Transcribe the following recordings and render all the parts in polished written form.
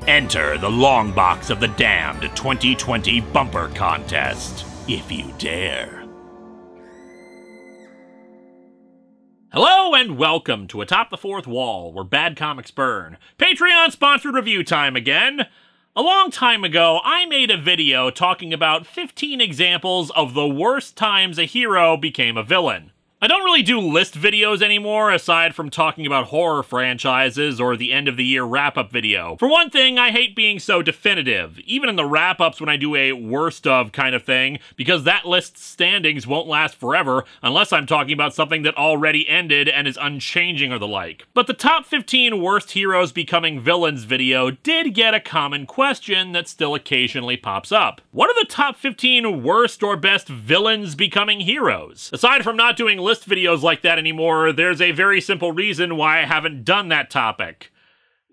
Enter the long box of the damned 2020 bumper contest, if you dare. Hello and welcome to Atop the Fourth Wall, where bad comics burn. Patreon-sponsored review time again. A long time ago, I made a video talking about 15 examples of the worst times a hero became a villain. I don't really do list videos anymore, aside from talking about horror franchises or the end-of-the-year wrap-up video. For one thing, I hate being so definitive, even in the wrap-ups when I do a worst of kind of thing, because that list's standings won't last forever unless I'm talking about something that already ended and is unchanging or the like. But the top 15 worst heroes becoming villains video did get a common question that still occasionally pops up. What are the top 15 worst or best villains becoming heroes? Aside from not doing list videos like that anymore, there's a very simple reason why I haven't done that topic.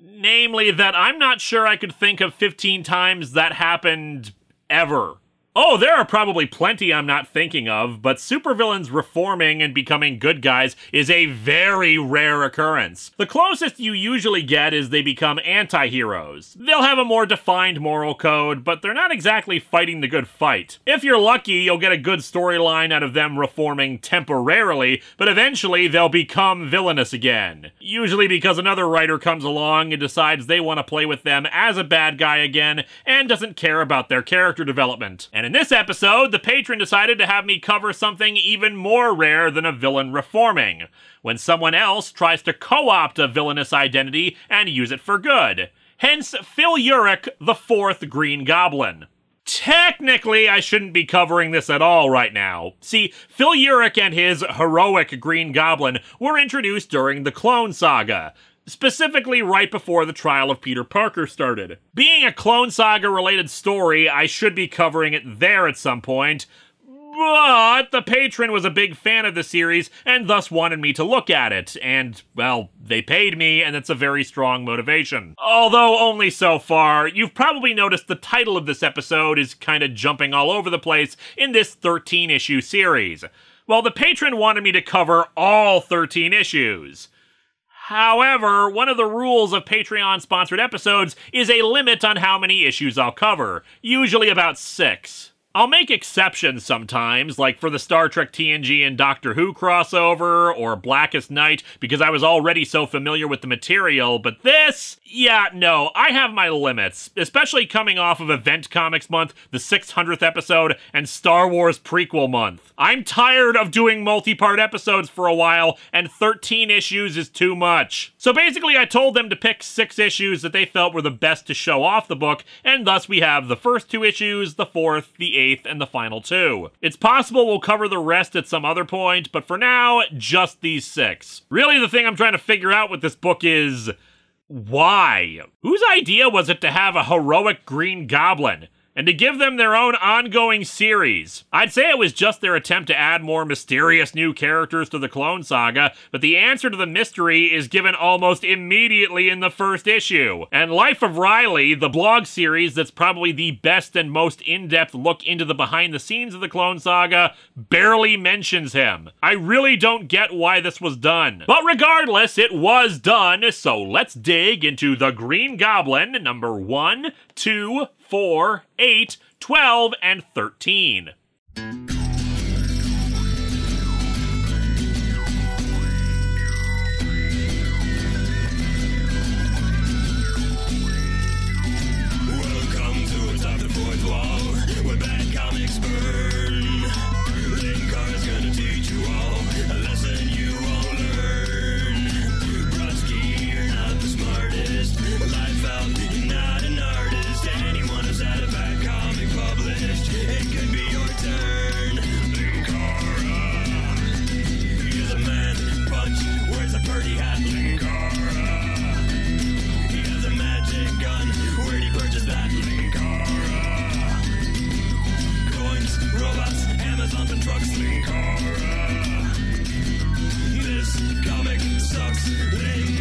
Namely that I'm not sure I could think of 15 times that happened ever. Oh, there are probably plenty I'm not thinking of, but supervillains reforming and becoming good guys is a very rare occurrence. The closest you usually get is they become anti-heroes. They'll have a more defined moral code, but they're not exactly fighting the good fight. If you're lucky, you'll get a good storyline out of them reforming temporarily, but eventually they'll become villainous again. Usually because another writer comes along and decides they want to play with them as a bad guy again, and doesn't care about their character development. And in this episode, the patron decided to have me cover something even more rare than a villain reforming, when someone else tries to co-opt a villainous identity and use it for good. Hence, Phil Urich, the fourth Green Goblin. Technically, I shouldn't be covering this at all right now. See, Phil Urich and his heroic Green Goblin were introduced during the Clone Saga, specifically right before the trial of Peter Parker started. Being a Clone Saga-related story, I should be covering it there at some point, but the patron was a big fan of the series and thus wanted me to look at it, and, well, they paid me, and it's a very strong motivation. Although only so far. You've probably noticed the title of this episode is kinda jumping all over the place in this 13-issue series. Well, the patron wanted me to cover all 13 issues. However, one of the rules of Patreon-sponsored episodes is a limit on how many issues I'll cover, usually about 6. I'll make exceptions sometimes, like for the Star Trek TNG and Doctor Who crossover, or Blackest Night, because I was already so familiar with the material, but this? Yeah, no, I have my limits, especially coming off of Event Comics Month, the 600th episode, and Star Wars Prequel Month. I'm tired of doing multi-part episodes for a while, and 13 issues is too much. So basically I told them to pick 6 issues that they felt were the best to show off the book, and thus we have the first 2 issues, the 4th, the 8th, and the final 2. It's possible we'll cover the rest at some other point, but for now, just these 6. Really, the thing I'm trying to figure out with this book is, why? Whose idea was it to have a heroic Green Goblin, and to give them their own ongoing series? I'd say it was just their attempt to add more mysterious new characters to the Clone Saga, but the answer to the mystery is given almost immediately in the first issue. And Life of Riley, the blog series that's probably the best and most in-depth look into the behind-the-scenes of the Clone Saga, barely mentions him. I really don't get why this was done. But regardless, it was done, so let's dig into the Green Goblin, number 1, 2, 4, 8, 12, and 13. Welcome to Atop the Fourth Wall, where bad comics burn. Linkara's gonna teach you all a lesson you won't learn. Brodsky, you're not the smartest. Life out, you're not an artist. Anyone who's had a bad comic published, it could be your turn. Linkara, he's a man punch, wears a birdie hat. Linkara, he has a magic gun. Where'd he purchase that? Linkara, coins, robots, Amazons and trucks. Linkara, this comic sucks. Linkara.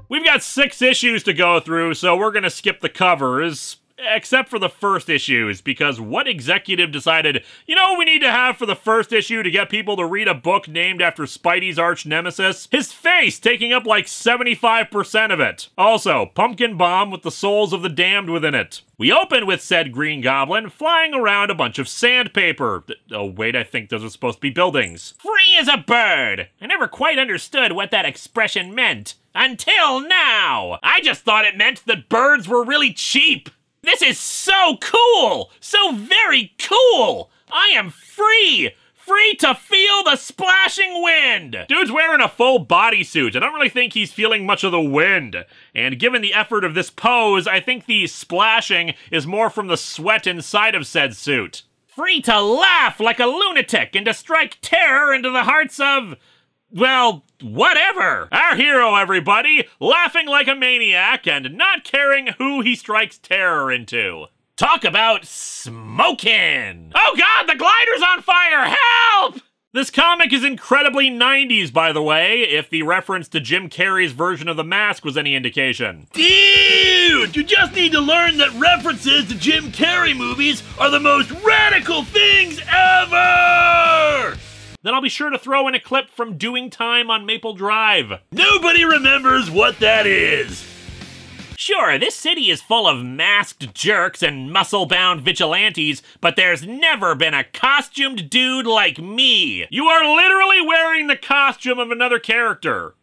We've got 6 issues to go through, so we're gonna skip the covers. except for the first issues, because what executive decided, you know what we need to have for the first issue to get people to read a book named after Spidey's arch nemesis? His face taking up like 75% of it. Also, pumpkin bomb with the souls of the damned within it. We open with said Green Goblin flying around a bunch of sandpaper. Oh wait, I think those are supposed to be buildings. Free as a bird! I never quite understood what that expression meant. Until now! I just thought it meant that birds were really cheap! This is so cool! So very cool! I am free! Free to feel the splashing wind! Dude's wearing a full bodysuit. I don't really think he's feeling much of the wind. And given the effort of this pose, I think the splashing is more from the sweat inside of said suit. Free to laugh like a lunatic and to strike terror into the hearts of... well, whatever! Our hero, everybody, laughing like a maniac and not caring who he strikes terror into. Talk about smoking! Oh god, the glider's on fire! Help! This comic is incredibly 90s, by the way, if the reference to Jim Carrey's version of The Mask was any indication. Dude, you just need to learn that references to Jim Carrey movies are the most radical things ever! Then I'll be sure to throw in a clip from Doing Time on Maple Drive. Nobody remembers what that is. Sure, this city is full of masked jerks and muscle-bound vigilantes, but there's never been a costumed dude like me. You are literally wearing the costume of another character.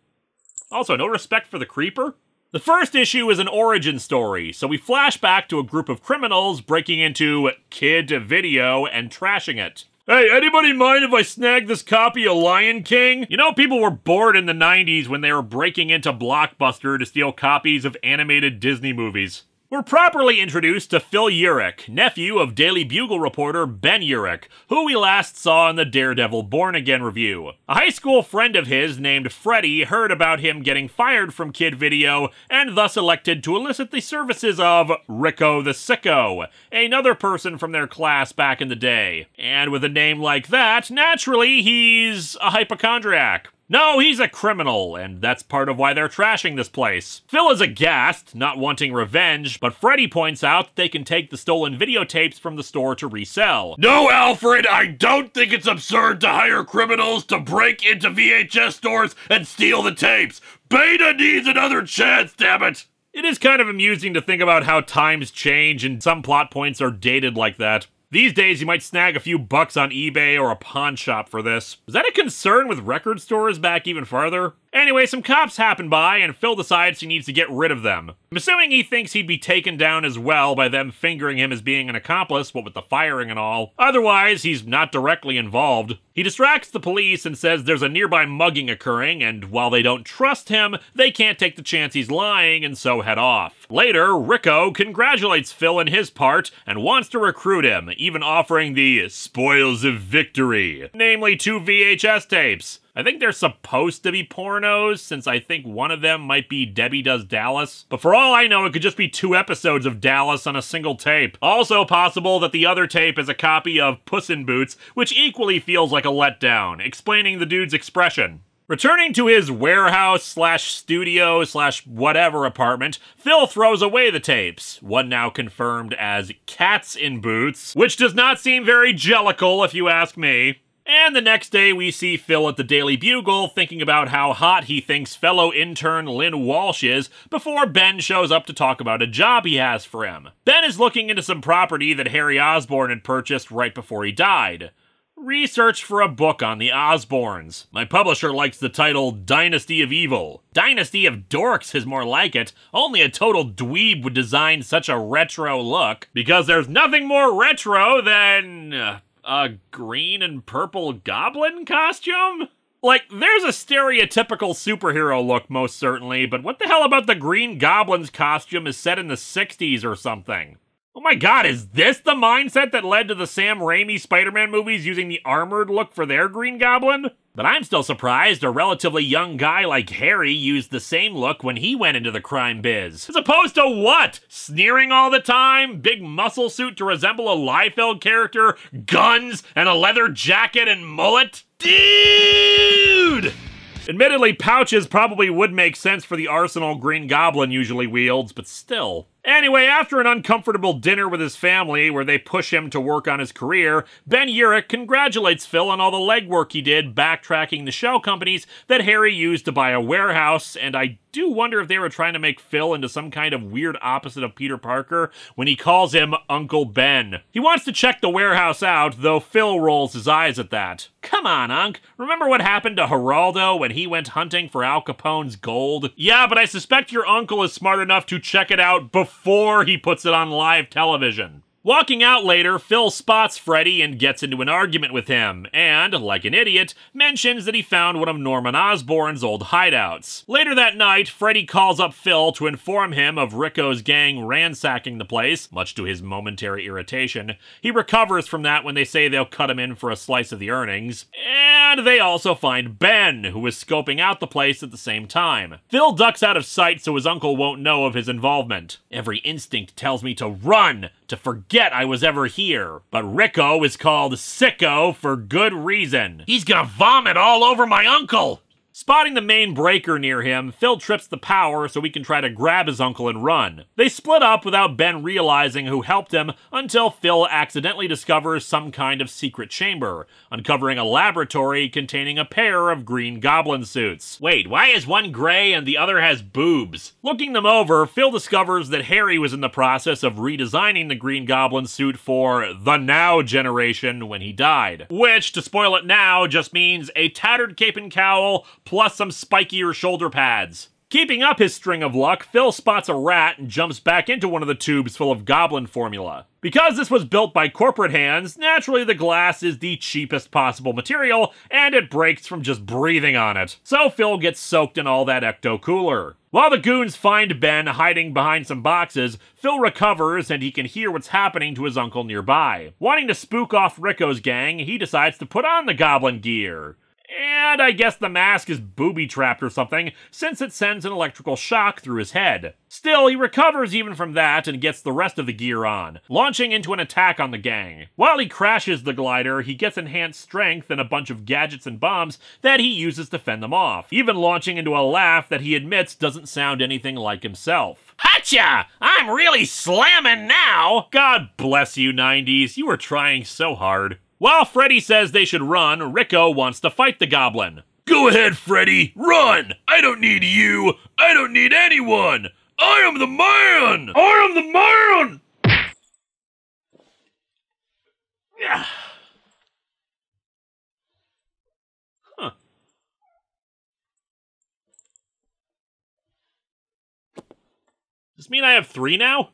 Also, no respect for the creeper? The first issue is an origin story, so we flash back to a group of criminals breaking into Kid Video and trashing it. Hey, anybody mind if I snag this copy of Lion King? You know, people were bored in the 90s when they were breaking into Blockbuster to steal copies of animated Disney movies. We're properly introduced to Phil Urich, nephew of Daily Bugle reporter Ben Urich, who we last saw in the Daredevil Born Again review. A high school friend of his named Freddie heard about him getting fired from Kid Video and thus elected to elicit the services of Rico the Sicko, another person from their class back in the day. And with a name like that, naturally he's a hypochondriac. No, he's a criminal, and that's part of why they're trashing this place. Phil is aghast, not wanting revenge, but Freddy points out that they can take the stolen videotapes from the store to resell. No, Alfred, I don't think it's absurd to hire criminals to break into VHS stores and steal the tapes. Beta needs another chance, damn it! It is kind of amusing to think about how times change and some plot points are dated like that. These days, you might snag a few bucks on eBay or a pawn shop for this. Was that a concern with record stores back even farther? Anyway, some cops happen by, and Phil decides he needs to get rid of them. I'm assuming he thinks he'd be taken down as well by them fingering him as being an accomplice, what with the firing and all. Otherwise, he's not directly involved. He distracts the police and says there's a nearby mugging occurring, and while they don't trust him, they can't take the chance he's lying, and so head off. Later, Rico congratulates Phil in his part, and wants to recruit him, even offering the spoils of victory, namely 2 VHS tapes. I think they're supposed to be pornos, since I think one of them might be Debbie Does Dallas. But for all I know, it could just be 2 episodes of Dallas on a single tape. Also possible that the other tape is a copy of Puss in Boots, which equally feels like a letdown, explaining the dude's expression. Returning to his warehouse/studio/whatever apartment, Phil throws away the tapes, one now confirmed as Cats in Boots, which does not seem very jellical if you ask me. And the next day we see Phil at the Daily Bugle thinking about how hot he thinks fellow intern Lynn Walsh is before Ben shows up to talk about a job he has for him. Ben is looking into some property that Harry Osborn had purchased right before he died. Research for a book on the Osborns. My publisher likes the title Dynasty of Evil. Dynasty of Dorks is more like it. Only a total dweeb would design such a retro look, because there's nothing more retro than a green and purple goblin costume? Like, there's a stereotypical superhero look, most certainly, but what the hell about the Green Goblin's costume is set in the 60s or something? Oh my god, is this the mindset that led to the Sam Raimi Spider-Man movies using the armored look for their Green Goblin? But I'm still surprised a relatively young guy like Harry used the same look when he went into the crime biz. As opposed to what? Sneering all the time? Big muscle suit to resemble a Liefeld character? Guns? And a leather jacket and mullet? Dude! Admittedly, pouches probably would make sense for the arsenal Green Goblin usually wields, but still. Anyway, after an uncomfortable dinner with his family where they push him to work on his career, Ben Urich congratulates Phil on all the legwork he did backtracking the shell companies that Harry used to buy a warehouse, and I do wonder if they were trying to make Phil into some kind of weird opposite of Peter Parker when he calls him Uncle Ben. He wants to check the warehouse out, though Phil rolls his eyes at that. Come on, Unc. Remember what happened to Geraldo when he went hunting for Al Capone's gold? Yeah, but I suspect your uncle is smart enough to check it out before he puts it on live television. Walking out later, Phil spots Freddy and gets into an argument with him, and, like an idiot, mentions that he found one of Norman Osborn's old hideouts. Later that night, Freddy calls up Phil to inform him of Rico's gang ransacking the place, much to his momentary irritation. He recovers from that when they say they'll cut him in for a slice of the earnings. And they also find Ben, who is scoping out the place at the same time. Phil ducks out of sight so his uncle won't know of his involvement. Every instinct tells me to run, to forget I was ever here. But Rico is called Sicko for good reason. He's gonna vomit all over my uncle! Spotting the main breaker near him, Phil trips the power so he can try to grab his uncle and run. They split up without Ben realizing who helped him until Phil accidentally discovers some kind of secret chamber, uncovering a laboratory containing a pair of Green Goblin suits. Wait, why is one gray and the other has boobs? Looking them over, Phil discovers that Harry was in the process of redesigning the Green Goblin suit for the Now generation when he died. Which, to spoil it now, just means a tattered cape and cowl, plus some spikier shoulder pads. Keeping up his string of luck, Phil spots a rat and jumps back into one of the tubes full of Goblin formula. Because this was built by corporate hands, naturally the glass is the cheapest possible material, and it breaks from just breathing on it. So Phil gets soaked in all that ecto-cooler. While the goons find Ben hiding behind some boxes, Phil recovers and he can hear what's happening to his uncle nearby. Wanting to spook off Rico's gang, he decides to put on the Goblin gear. And I guess the mask is booby-trapped or something, since it sends an electrical shock through his head. Still, he recovers even from that and gets the rest of the gear on, launching into an attack on the gang. While he crashes the glider, he gets enhanced strength and a bunch of gadgets and bombs that he uses to fend them off, even launching into a laugh that he admits doesn't sound anything like himself. Hatcha! I'm really slamming now! God bless you, 90s. You were trying so hard. While Freddy says they should run, Rico wants to fight the Goblin. Go ahead, Freddy, run! I don't need you! I don't need anyone! I am the man! I am the man! Yeah. Huh. Does this mean I have 3 now?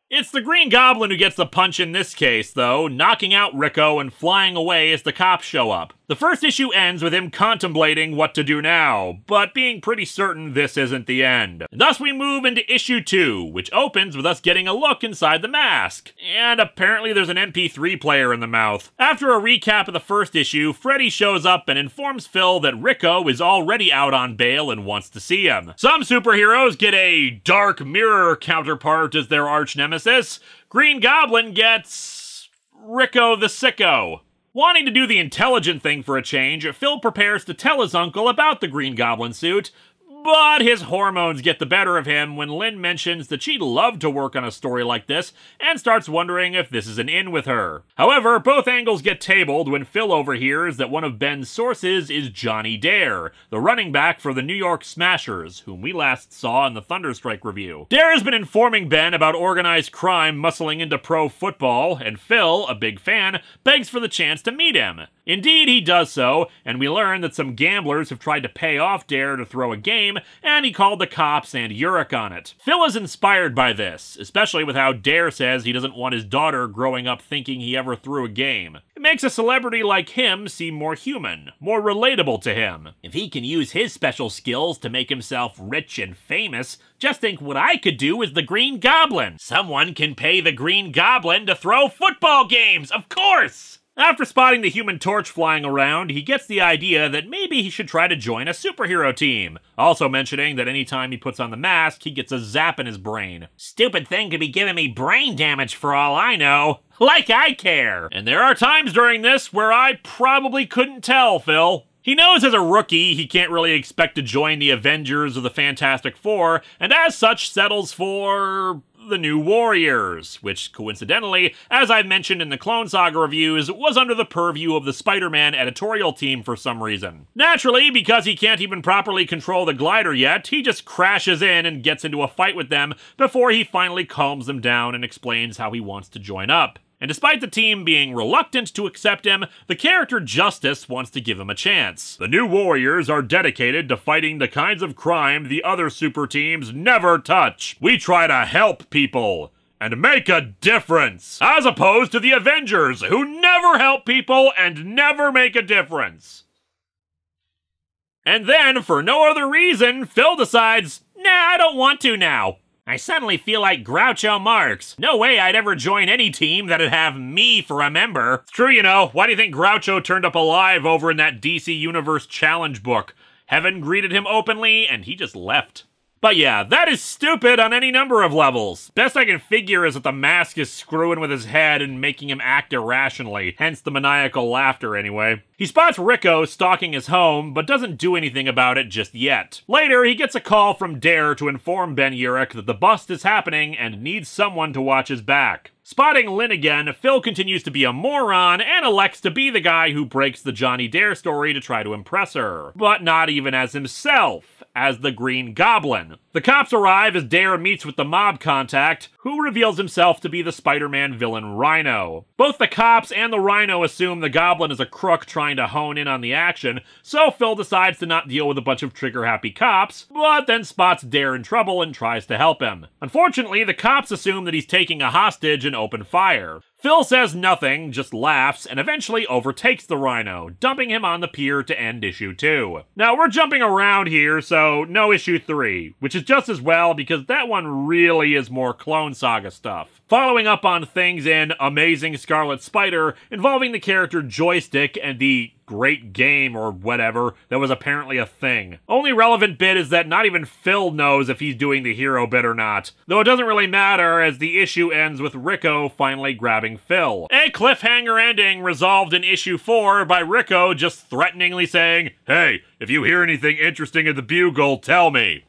It's the Green Goblin who gets the punch in this case, though, knocking out Rico and flying away as the cops show up. The first issue ends with him contemplating what to do now, but being pretty certain this isn't the end. And thus we move into issue 2, which opens with us getting a look inside the mask. And apparently there's an MP3 player in the mouth. After a recap of the first issue, Freddy shows up and informs Phil that Rico is already out on bail and wants to see him. Some superheroes get a Dark Mirror counterpart as their arch nemesis. Green Goblin gets Rico the Sicko. Wanting to do the intelligent thing for a change, Phil prepares to tell his uncle about the Green Goblin suit, but his hormones get the better of him when Lynn mentions that she'd love to work on a story like this and starts wondering if this is an in with her. However, both angles get tabled when Phil overhears that one of Ben's sources is Johnny Dare, the running back for the New York Smashers, whom we last saw in the Thunderstrike review. Dare has been informing Ben about organized crime muscling into pro football, and Phil, a big fan, begs for the chance to meet him. Indeed, he does so, and we learn that some gamblers have tried to pay off Dare to throw a game, and he called the cops and Urich on it. Phil is inspired by this, especially with how Dare says he doesn't want his daughter growing up thinking he ever threw a game. It makes a celebrity like him seem more human, more relatable to him. If he can use his special skills to make himself rich and famous, just think what I could do as the Green Goblin. Someone can pay the Green Goblin to throw football games, of course! After spotting the Human Torch flying around, he gets the idea that maybe he should try to join a superhero team, also mentioning that anytime he puts on the mask, he gets a zap in his brain. Stupid thing could be giving me brain damage for all I know. Like I care! And there are times during this where I probably couldn't tell, Phil. He knows as a rookie he can't really expect to join the Avengers or the Fantastic Four, and as such settles for the New Warriors, which coincidentally, as I've mentioned in the Clone Saga reviews, was under the purview of the Spider-Man editorial team for some reason. Naturally, because he can't even properly control the glider yet, he just crashes in and gets into a fight with them before he finally calms them down and explains how he wants to join up. And despite the team being reluctant to accept him, the character Justice wants to give him a chance. The New Warriors are dedicated to fighting the kinds of crime the other super teams never touch. We try to help people and make a difference, as opposed to the Avengers, who never help people and never make a difference. And then, for no other reason, Phil decides, nah, I don't want to now. I suddenly feel like Groucho Marx. No way I'd ever join any team that'd have me for a member. It's true, you know. Why do you think Groucho turned up alive over in that DC Universe Challenge book? Heaven greeted him openly, and he just left. But yeah, that is stupid on any number of levels. Best I can figure is that the mask is screwing with his head and making him act irrationally, hence the maniacal laughter anyway. He spots Rico stalking his home, but doesn't do anything about it just yet. Later, he gets a call from Dare to inform Ben Urich that the bust is happening and needs someone to watch his back. Spotting Lynn again, Phil continues to be a moron and elects to be the guy who breaks the Johnny Dare story to try to impress her. But not even as himself, as the Green Goblin. The cops arrive as Dare meets with the mob contact, who reveals himself to be the Spider-Man villain Rhino. Both the cops and the Rhino assume the Goblin is a crook trying to hone in on the action, so Phil decides to not deal with a bunch of trigger-happy cops, but then spots Dare in trouble and tries to help him. Unfortunately, the cops assume that he's taking a hostage and open fire. Phil says nothing, just laughs, and eventually overtakes the Rhino, dumping him on the pier to end issue 2. Now, we're jumping around here, so no issue 3, which is just as well because that one really is more Clone Saga stuff. Following up on things in Amazing Scarlet Spider involving the character Joystick and the great game or whatever that was apparently a thing. Only relevant bit is that not even Phil knows if he's doing the hero bit or not, though it doesn't really matter as the issue ends with Rico finally grabbing Phil. A cliffhanger ending resolved in issue 4 by Rico just threateningly saying, "Hey, if you hear anything interesting at the Bugle, tell me."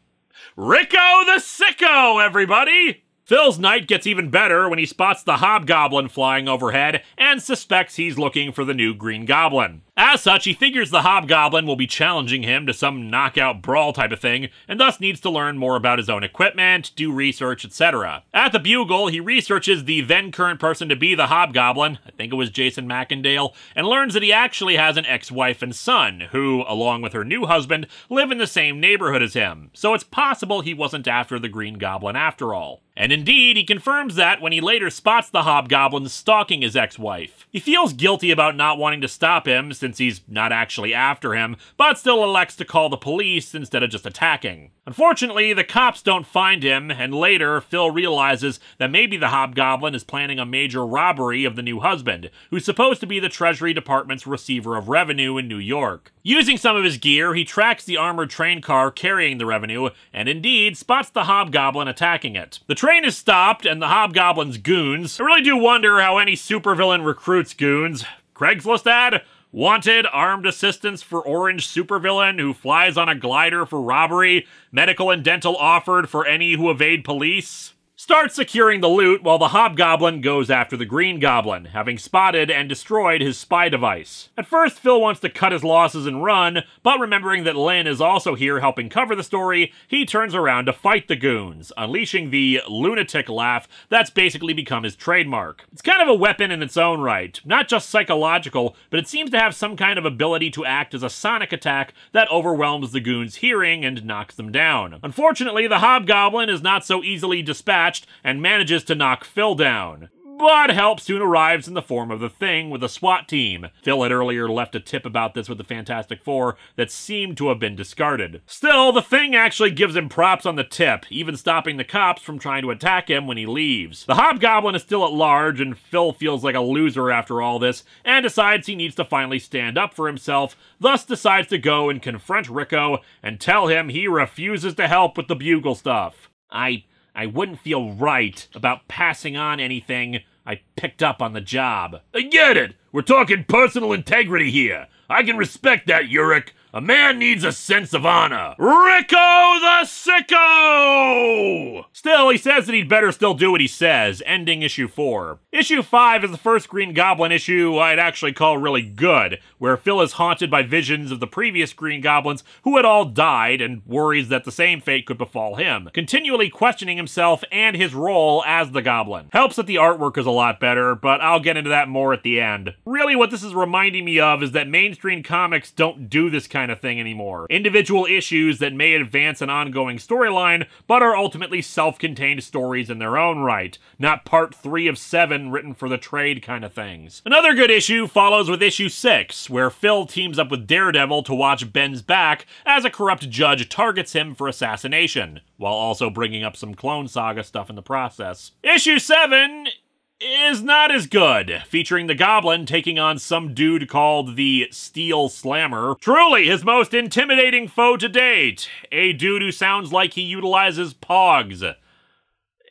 Rico the Sicko, everybody! Phil's night gets even better when he spots the Hobgoblin flying overhead and suspects he's looking for the new Green Goblin. As such, he figures the Hobgoblin will be challenging him to some knockout brawl type of thing, and thus needs to learn more about his own equipment, do research, etc. At the Bugle, he researches the then current person to be the Hobgoblin, I think it was Jason Macendale, and learns that he actually has an ex-wife and son, who, along with her new husband, live in the same neighborhood as him, so it's possible he wasn't after the Green Goblin after all. And indeed, he confirms that when he later spots the Hobgoblin stalking his ex-wife. He feels guilty about not wanting to stop him, since he's not actually after him, but still elects to call the police instead of just attacking. Unfortunately, the cops don't find him, and later, Phil realizes that maybe the Hobgoblin is planning a major robbery of the new husband, who's supposed to be the Treasury Department's receiver of revenue in New York. Using some of his gear, he tracks the armored train car carrying the revenue, and indeed spots the Hobgoblin attacking it. The train is stopped, and the Hobgoblin's goons. I really do wonder how any supervillain recruits goons. Craigslist ad? Wanted armed assistance for orange supervillain who flies on a glider for robbery. Medical and dental offered for any who evade police. Start securing the loot while the Hobgoblin goes after the Green Goblin, having spotted and destroyed his spy device. At first, Phil wants to cut his losses and run, but remembering that Lynn is also here helping cover the story, he turns around to fight the goons, unleashing the lunatic laugh that's basically become his trademark. It's kind of a weapon in its own right, not just psychological, but it seems to have some kind of ability to act as a sonic attack that overwhelms the goons' hearing and knocks them down. Unfortunately, the Hobgoblin is not so easily dispatched and manages to knock Phil down. But help soon arrives in the form of the Thing with a SWAT team. Phil had earlier left a tip about this with the Fantastic Four that seemed to have been discarded. Still, the Thing actually gives him props on the tip, even stopping the cops from trying to attack him when he leaves. The Hobgoblin is still at large, and Phil feels like a loser after all this, and decides he needs to finally stand up for himself, thus decides to go and confront Rico and tell him he refuses to help with the Bugle stuff. I wouldn't feel right about passing on anything I picked up on the job. I get it. We're talking personal integrity here. I can respect that, Urich. A man needs a sense of honor. Rico the Sicko! Still, he says that he'd better still do what he says, ending issue 4. Issue 5 is the first Green Goblin issue I'd actually call really good, where Phil is haunted by visions of the previous Green Goblins who had all died and worries that the same fate could befall him, continually questioning himself and his role as the Goblin. Helps that the artwork is a lot better, but I'll get into that more at the end. Really, what this is reminding me of is that mainstream comics don't do this kind of thing anymore. Individual issues that may advance an ongoing storyline, but are ultimately self-contained stories in their own right, not part 3 of 7 written for the trade kind of things. Another good issue follows with issue 6, where Phil teams up with Daredevil to watch Ben's back as a corrupt judge targets him for assassination, while also bringing up some Clone Saga stuff in the process. Issue 7 is not as good, featuring the Goblin taking on some dude called the Steel Slammer. Truly his most intimidating foe to date, a dude who sounds like he utilizes Pogs.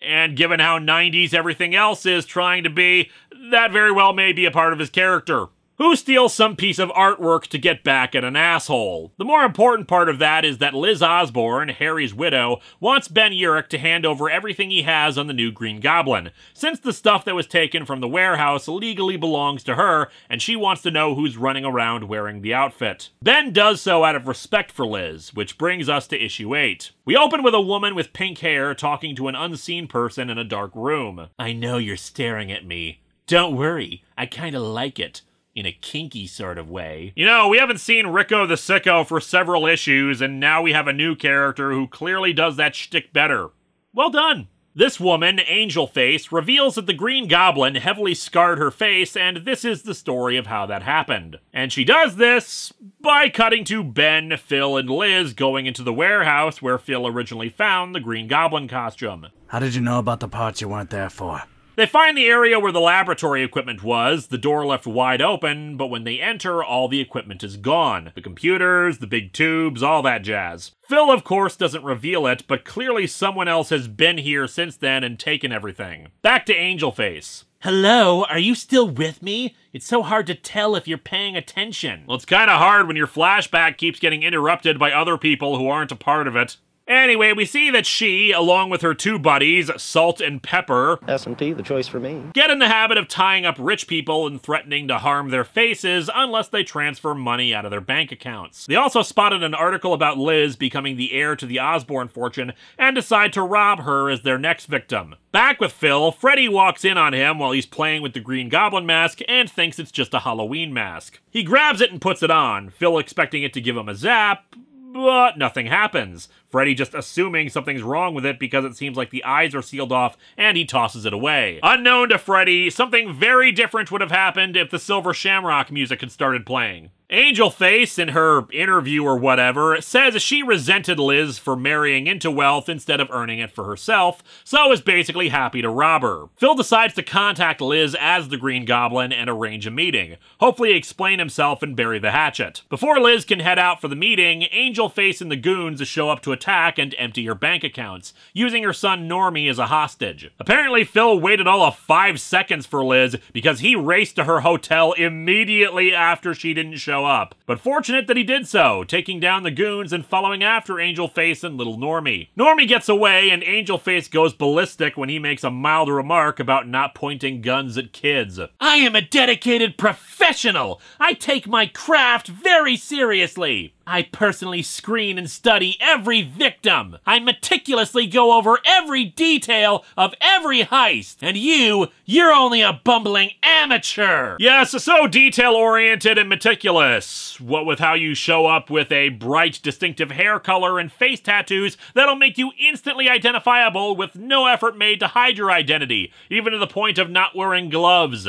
And given how 90s everything else is trying to be, that very well may be a part of his character. Who steals some piece of artwork to get back at an asshole? The more important part of that is that Liz Osborne, Harry's widow, wants Ben Urich to hand over everything he has on the new Green Goblin, since the stuff that was taken from the warehouse legally belongs to her, and she wants to know who's running around wearing the outfit. Ben does so out of respect for Liz, which brings us to issue 8. We open with a woman with pink hair talking to an unseen person in a dark room. I know you're staring at me. Don't worry, I kinda like it. In a kinky sort of way. You know, we haven't seen Rico the Sicko for several issues, and now we have a new character who clearly does that shtick better. Well done. This woman, Angel Face, reveals that the Green Goblin heavily scarred her face, and this is the story of how that happened. And she does this by cutting to Ben, Phil, and Liz going into the warehouse where Phil originally found the Green Goblin costume. How did you know about the parts you weren't there for? They find the area where the laboratory equipment was, the door left wide open, but when they enter, all the equipment is gone. The computers, the big tubes, all that jazz. Phil, of course, doesn't reveal it, but clearly someone else has been here since then and taken everything. Back to Angel Face. Hello, are you still with me? It's so hard to tell if you're paying attention. Well, it's kinda hard when your flashback keeps getting interrupted by other people who aren't a part of it. Anyway, we see that she, along with her two buddies, Salt and Pepper, S&P, the choice for me, get in the habit of tying up rich people and threatening to harm their faces unless they transfer money out of their bank accounts. They also spotted an article about Liz becoming the heir to the Osborne fortune and decide to rob her as their next victim. Back with Phil, Freddy walks in on him while he's playing with the Green Goblin mask and thinks it's just a Halloween mask. He grabs it and puts it on, Phil expecting it to give him a zap, but nothing happens. Freddy just assuming something's wrong with it because it seems like the eyes are sealed off, and he tosses it away. Unknown to Freddy, something very different would have happened if the Silver Shamrock music had started playing. Angel Face, in her interview or whatever, says she resented Liz for marrying into wealth instead of earning it for herself, so is basically happy to rob her. Phil decides to contact Liz as the Green Goblin and arrange a meeting, hopefully explain himself and bury the hatchet. Before Liz can head out for the meeting, Angel Face and the goons show up to attack and empty her bank accounts, using her son Normie as a hostage. Apparently Phil waited all of 5 seconds for Liz because he raced to her hotel immediately after she didn't show up. But fortunate that he did so, taking down the goons and following after Angel Face and little Normie. Normie gets away and Angel Face goes ballistic when he makes a mild remark about not pointing guns at kids. I am a dedicated professional! I take my craft very seriously! I personally screen and study every victim. I meticulously go over every detail of every heist. And you're only a bumbling amateur. Yes, so detail-oriented and meticulous. What with how you show up with a bright, distinctive hair color and face tattoos that'll make you instantly identifiable with no effort made to hide your identity, even to the point of not wearing gloves.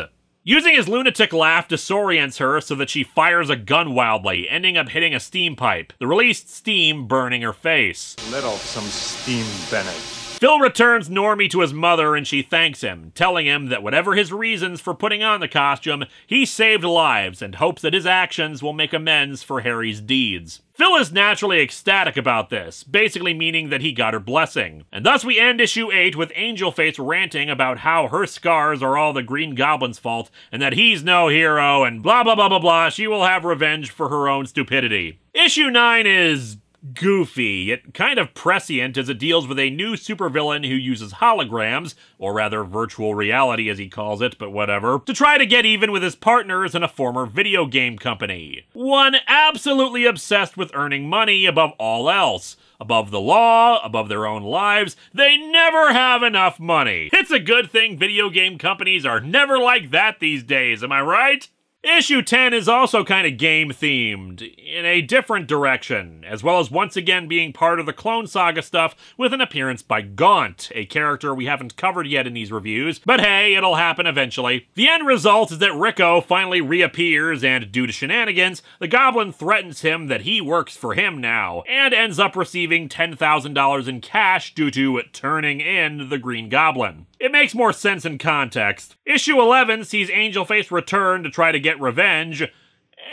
Using his lunatic laugh disorients her so that she fires a gun wildly, ending up hitting a steam pipe, the released steam burning her face. Let off some steam, Bennett. Phil returns Normie to his mother and she thanks him, telling him that whatever his reasons for putting on the costume, he saved lives and hopes that his actions will make amends for Harry's deeds. Phil is naturally ecstatic about this, basically meaning that he got her blessing. And thus we end issue 8 with Angelface ranting about how her scars are all the Green Goblin's fault, and that he's no hero, and blah blah blah blah blah, she will have revenge for her own stupidity. Issue 9 is goofy, yet kind of prescient as it deals with a new supervillain who uses holograms, or rather virtual reality as he calls it, but whatever, to try to get even with his partners in a former video game company. One absolutely obsessed with earning money above all else. Above the law, above their own lives, they never have enough money. It's a good thing video game companies are never like that these days, am I right? Issue 10 is also kind of game-themed, in a different direction, as well as once again being part of the Clone Saga stuff with an appearance by Gaunt, a character we haven't covered yet in these reviews, but hey, it'll happen eventually. The end result is that Rico finally reappears, and due to shenanigans, the Goblin threatens him that he works for him now, and ends up receiving $10,000 in cash due to turning in the Green Goblin. It makes more sense in context. Issue 11 sees Angelface return to try to get revenge,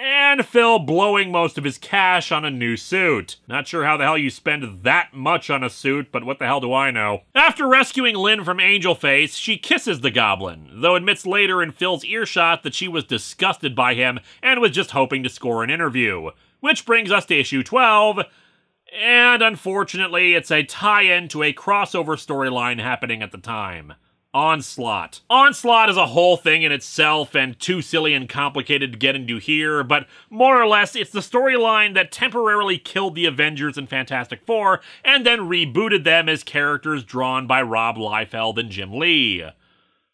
and Phil blowing most of his cash on a new suit. Not sure how the hell you spend that much on a suit, but what the hell do I know? After rescuing Lynn from Angelface, she kisses the Goblin, though admits later in Phil's earshot that she was disgusted by him and was just hoping to score an interview. Which brings us to issue 12, and unfortunately, it's a tie-in to a crossover storyline happening at the time. Onslaught. Onslaught is a whole thing in itself and too silly and complicated to get into here, but more or less, it's the storyline that temporarily killed the Avengers and Fantastic Four, and then rebooted them as characters drawn by Rob Liefeld and Jim Lee,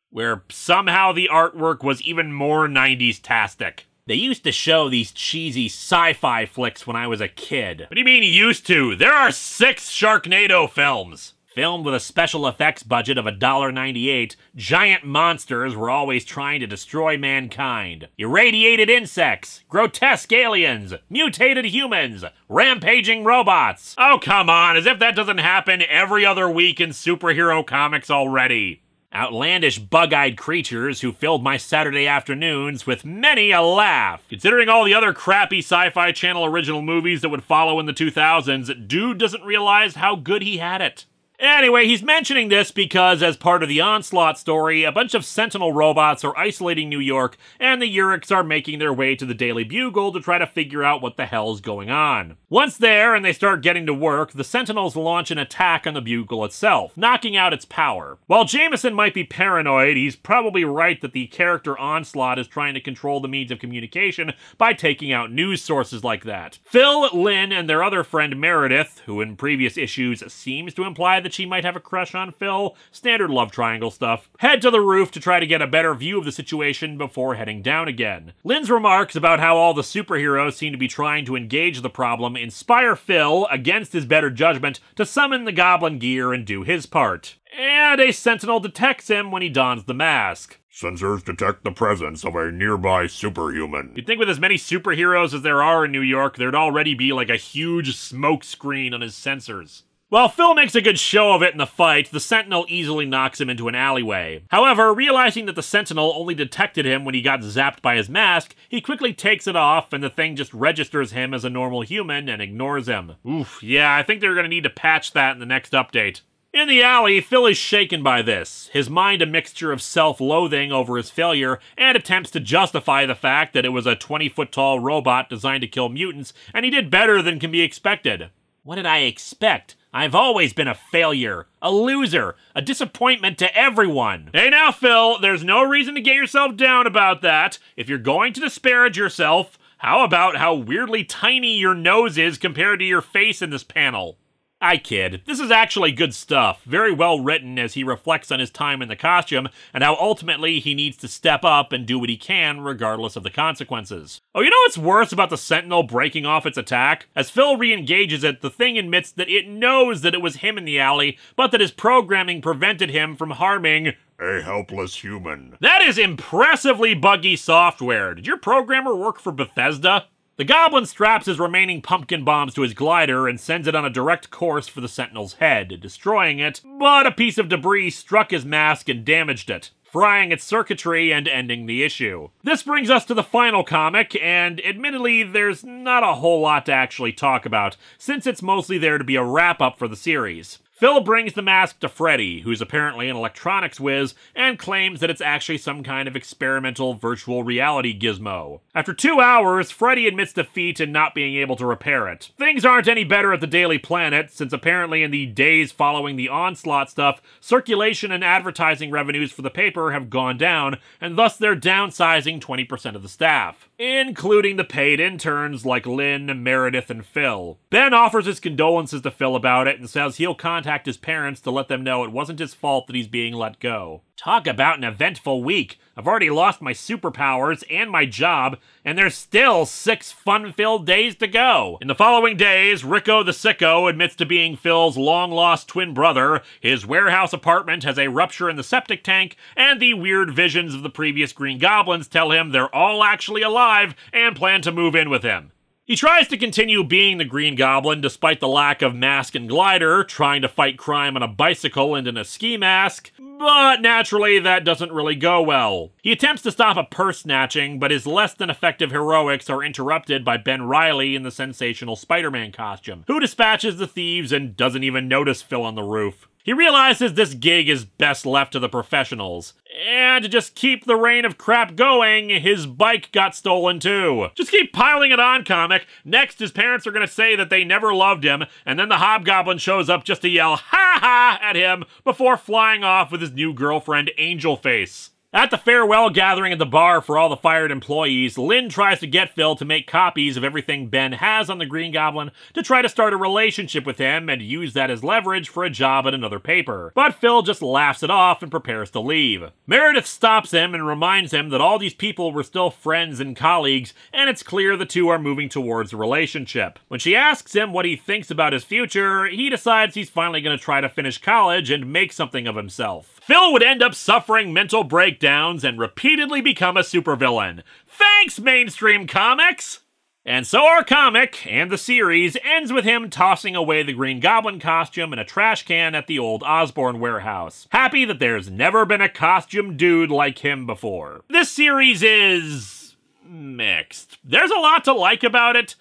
where somehow the artwork was even more 90s-tastic. They used to show these cheesy sci-fi flicks when I was a kid. What do you mean used to? There are 6 Sharknado films! Filmed with a special effects budget of $1.98, giant monsters were always trying to destroy mankind. Irradiated insects, grotesque aliens, mutated humans, rampaging robots. Oh, come on, as if that doesn't happen every other week in superhero comics already. Outlandish bug-eyed creatures who filled my Saturday afternoons with many a laugh. Considering all the other crappy Sci-Fi Channel original movies that would follow in the 2000s, dude doesn't realize how good he had it. Anyway, he's mentioning this because, as part of the Onslaught story, a bunch of Sentinel robots are isolating New York, and the Uriks are making their way to the Daily Bugle to try to figure out what the hell's going on. Once there, and they start getting to work, the Sentinels launch an attack on the Bugle itself, knocking out its power. While Jameson might be paranoid, he's probably right that the character Onslaught is trying to control the means of communication by taking out news sources like that. Phil, Lynn, and their other friend Meredith, who in previous issues seems to imply that she might have a crush on Phil, standard love triangle stuff, head to the roof to try to get a better view of the situation before heading down again. Lynn's remarks about how all the superheroes seem to be trying to engage the problem inspire Phil, against his better judgment, to summon the Goblin gear and do his part. And a Sentinel detects him when he dons the mask. Sensors detect the presence of a nearby superhuman. You'd think with as many superheroes as there are in New York, there'd already be like a huge smoke screen on his sensors. While Phil makes a good show of it in the fight, the Sentinel easily knocks him into an alleyway. However, realizing that the Sentinel only detected him when he got zapped by his mask, he quickly takes it off and the thing just registers him as a normal human and ignores him. Oof, yeah, I think they're gonna need to patch that in the next update. In the alley, Phil is shaken by this, his mind a mixture of self-loathing over his failure and attempts to justify the fact that it was a 20-foot-tall robot designed to kill mutants, and he did better than can be expected. What did I expect? I've always been a failure, a loser, a disappointment to everyone. Hey now, Phil, there's no reason to get yourself down about that. If you're going to disparage yourself, how about how weirdly tiny your nose is compared to your face in this panel? I kid. This is actually good stuff, very well written as he reflects on his time in the costume and how ultimately he needs to step up and do what he can regardless of the consequences. Oh, you know what's worse about the Sentinel breaking off its attack? As Phil re-engages it, the thing admits that it knows that it was him in the alley, but that his programming prevented him from harming a helpless human. That is impressively buggy software. Did your programmer work for Bethesda? The Goblin straps his remaining pumpkin bombs to his glider and sends it on a direct course for the Sentinel's head, destroying it, but a piece of debris struck his mask and damaged it, frying its circuitry and ending the issue. This brings us to the final comic, and admittedly, there's not a whole lot to actually talk about, since it's mostly there to be a wrap-up for the series. Phil brings the mask to Freddy, who's apparently an electronics whiz, and claims that it's actually some kind of experimental virtual reality gizmo. After 2 hours, Freddy admits defeat and not being able to repair it. Things aren't any better at the Daily Planet, since apparently in the days following the Onslaught stuff, circulation and advertising revenues for the paper have gone down, and thus they're downsizing 20% of the staff, including the paid interns like Lynn, Meredith, and Phil. Ben offers his condolences to Phil about it and says he'll contact his parents to let them know it wasn't his fault that he's being let go. Talk about an eventful week. I've already lost my superpowers and my job, and there's still 6 fun-filled days to go. In the following days, Rico the Sicko admits to being Phil's long-lost twin brother, his warehouse apartment has a rupture in the septic tank, and the weird visions of the previous Green Goblins tell him they're all actually alive and plan to move in with him. He tries to continue being the Green Goblin despite the lack of mask and glider, trying to fight crime on a bicycle and in a ski mask, but naturally that doesn't really go well. He attempts to stop a purse snatching, but his less than effective heroics are interrupted by Ben Reilly in the sensational Spider-Man costume, who dispatches the thieves and doesn't even notice Phil on the roof. He realizes this gig is best left to the professionals. And to just keep the reign of crap going, his bike got stolen too. Just keep piling it on, comic. Next, his parents are gonna say that they never loved him, and then the Hobgoblin shows up just to yell "ha ha" at him before flying off with his new girlfriend, Angel Face. At the farewell gathering at the bar for all the fired employees, Lynn tries to get Phil to make copies of everything Ben has on the Green Goblin to try to start a relationship with him and use that as leverage for a job at another paper. But Phil just laughs it off and prepares to leave. Meredith stops him and reminds him that all these people were still friends and colleagues, and it's clear the two are moving towards a relationship. When she asks him what he thinks about his future, he decides he's finally going to try to finish college and make something of himself. Phil would end up suffering mental breakdowns and repeatedly become a supervillain. Thanks, mainstream comics! And so our comic, and the series, ends with him tossing away the Green Goblin costume in a trash can at the old Osborn warehouse, happy that there's never been a costume dude like him before. This series is mixed. There's a lot to like about it,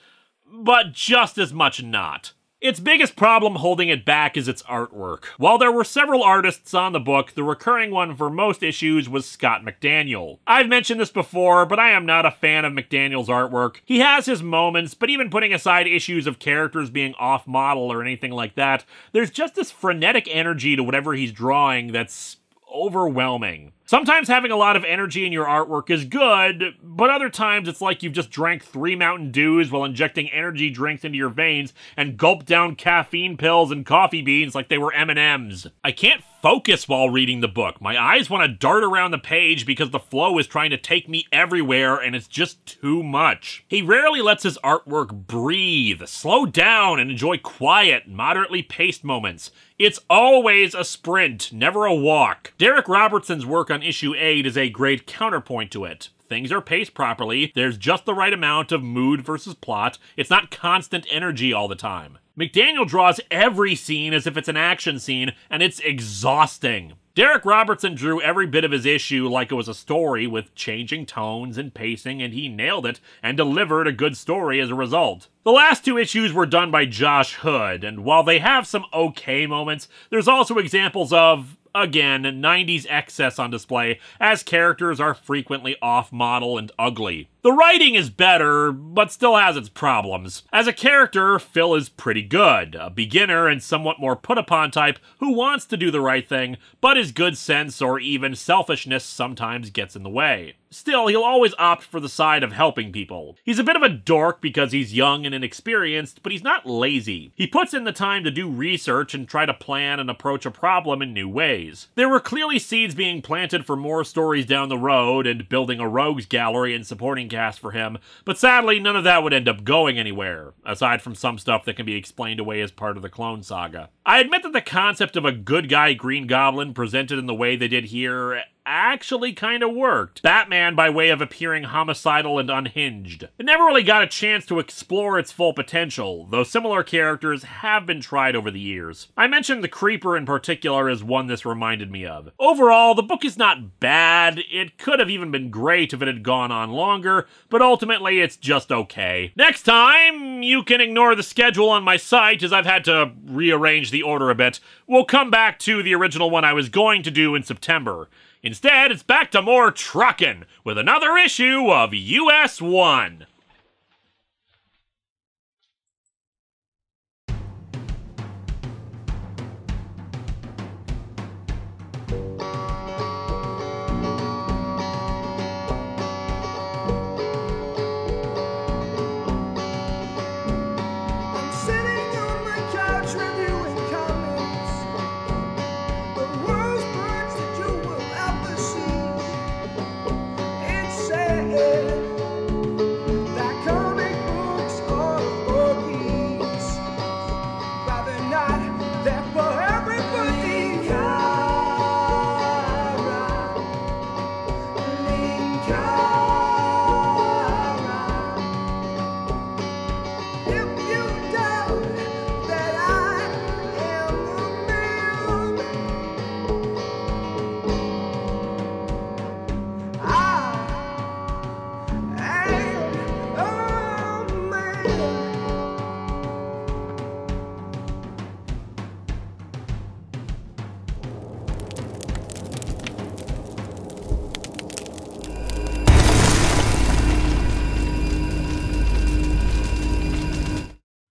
but just as much not. Its biggest problem holding it back is its artwork. While there were several artists on the book, the recurring one for most issues was Scott McDaniel. I've mentioned this before, but I am not a fan of McDaniel's artwork. He has his moments, but even putting aside issues of characters being off-model or anything like that, there's just this frenetic energy to whatever he's drawing that's overwhelming. Sometimes having a lot of energy in your artwork is good, but other times it's like you've just drank 3 Mountain Dews while injecting energy drinks into your veins and gulped down caffeine pills and coffee beans like they were M&Ms. I can't focus while reading the book. My eyes want to dart around the page because the flow is trying to take me everywhere and it's just too much. He rarely lets his artwork breathe, slow down, and enjoy quiet, moderately paced moments. It's always a sprint, never a walk. Derek Robertson's work on issue 8 is a great counterpoint to it. Things are paced properly, there's just the right amount of mood versus plot, it's not constant energy all the time. McDaniel draws every scene as if it's an action scene, and it's exhausting. Derek Robertson drew every bit of his issue like it was a story with changing tones and pacing, and he nailed it and delivered a good story as a result. The last 2 issues were done by Josh Hood, and while they have some okay moments, there's also examples of, again, 90s excess on display, as characters are frequently off-model and ugly. The writing is better, but still has its problems. As a character, Phil is pretty good, a beginner and somewhat more put-upon type who wants to do the right thing, but his good sense or even selfishness sometimes gets in the way. Still, he'll always opt for the side of helping people. He's a bit of a dork because he's young and inexperienced, but he's not lazy. He puts in the time to do research and try to plan and approach a problem in new ways. There were clearly seeds being planted for more stories down the road and building a rogues gallery and supporting cast for him, but sadly none of that would end up going anywhere, aside from some stuff that can be explained away as part of the Clone Saga. I admit that the concept of a good guy Green Goblin presented in the way they did here actually kind of worked. Batman by way of appearing homicidal and unhinged. It never really got a chance to explore its full potential, though similar characters have been tried over the years. I mentioned the Creeper in particular as one this reminded me of. Overall, the book is not bad. It could have even been great if it had gone on longer, but ultimately it's just okay. Next time, you can ignore the schedule on my site as I've had to rearrange the order a bit. We'll come back to the original one I was going to do in September. Instead, it's back to more truckin' with another issue of US 1.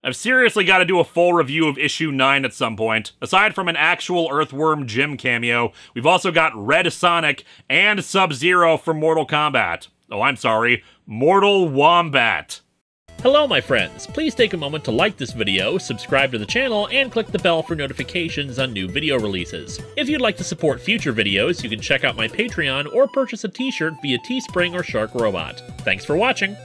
I've seriously got to do a full review of issue 9 at some point. Aside from an actual Earthworm Jim cameo, we've also got Red Sonic and Sub-Zero from Mortal Kombat. Oh, I'm sorry, Mortal Wombat. Hello, my friends. Please take a moment to like this video, subscribe to the channel, and click the bell for notifications on new video releases. If you'd like to support future videos, you can check out my Patreon or purchase a t-shirt via Teespring or Shark Robot. Thanks for watching!